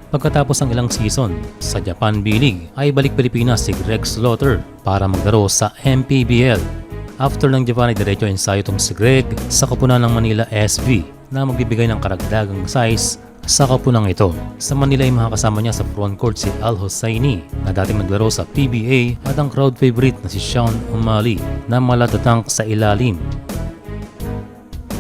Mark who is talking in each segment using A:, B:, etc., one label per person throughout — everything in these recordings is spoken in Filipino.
A: Pagkatapos ng ilang season sa Japan B-League ay balik Pilipinas si Greg Slaughter para maglaro sa MPBL. After ng Japan ay diretso ensayo itong si Greg sa koponan ng Manila SV na magbibigay ng karagdagang size sa koponang ito. Sa Manila ay makakasama niya sa frontcourt si Al Hosseini na dating naglaro sa PBA at ang crowd favorite na si Sean O'Malley na malatatang sa ilalim.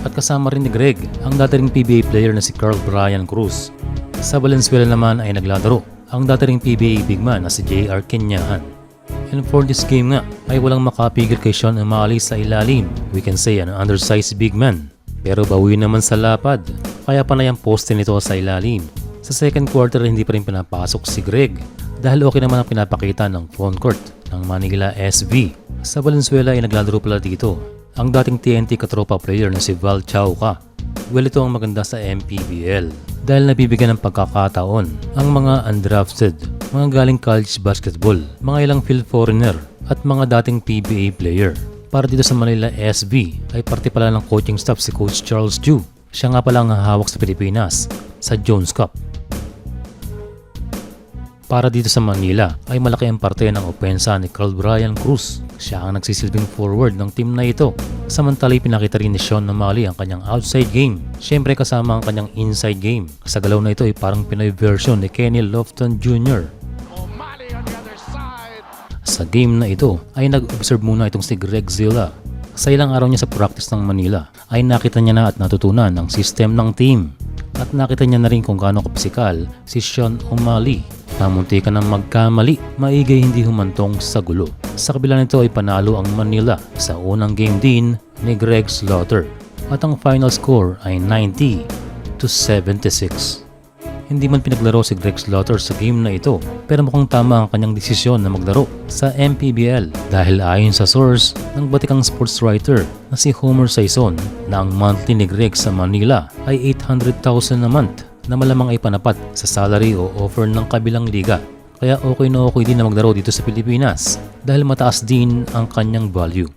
A: At kasama rin ni Greg ang dating PBA player na si Carl Brian Cruz. Sa Valenzuela naman ay naglalaro ang dating PBA big man na si J.R. Kenyahan. And for this game nga ay walang makapigil kay Sean O'Malley sa ilalim. We can say an undersized big man. Pero bawi naman sa lapad, kaya panay ang poste nito sa ilalim. Sa second quarter hindi pa rin pinapasok si Greg dahil okay naman ang pinapakita ng frontcourt ng Manila SV. Sa Valenzuela ay naglalaro pala dito ang dating TNT katropa player na si Val Chauca. Well, ito ang maganda sa MPBL dahil nabibigyan ng pagkakataon ang mga undrafted, mga galing college basketball, mga ilang field foreigner at mga dating PBA player. Para dito sa Manila SV ay parte pala ng coaching staff si Coach Charles Ju. Siya nga pala ang hahawak sa Pilipinas sa Jones Cup. Para dito sa Manila ay malaki ang parte ng opensa ni Carl Brian Cruz. Siya ang nagsisilbing forward ng team na ito. Samantala pinakita rin ni Sean O'Malley ang kanyang outside game. Siyempre kasama ang kanyang inside game. Sa galaw na ito ay parang Pinoy version ni Kenny Lofton Jr. Sa game na ito ay nag-observe muna itong si Greg Zilla. Sa ilang araw niya sa practice ng Manila ay nakita niya na at natutunan ang system ng team. At nakita niya na rin kung gaano kapisikal si Sean O'Malley. Namunti ka ng magkamali, maigay hindi humantong sa gulo. Sa kabila nito ay panalo ang Manila sa unang game din ni Greg Slaughter. At ang final score ay 90-76. Hindi man pinaglaro si Greg Slaughter sa game na ito pero mukhang tama ang kanyang desisyon na maglaro sa MPBL dahil ayon sa source ng batikang sports writer na si Homer Saison na ang monthly ni Greg sa Manila ay 800,000 a month na malamang ay panapat sa salary o offer ng kabilang liga. Kaya okay na okay din na maglaro dito sa Pilipinas dahil mataas din ang kanyang value.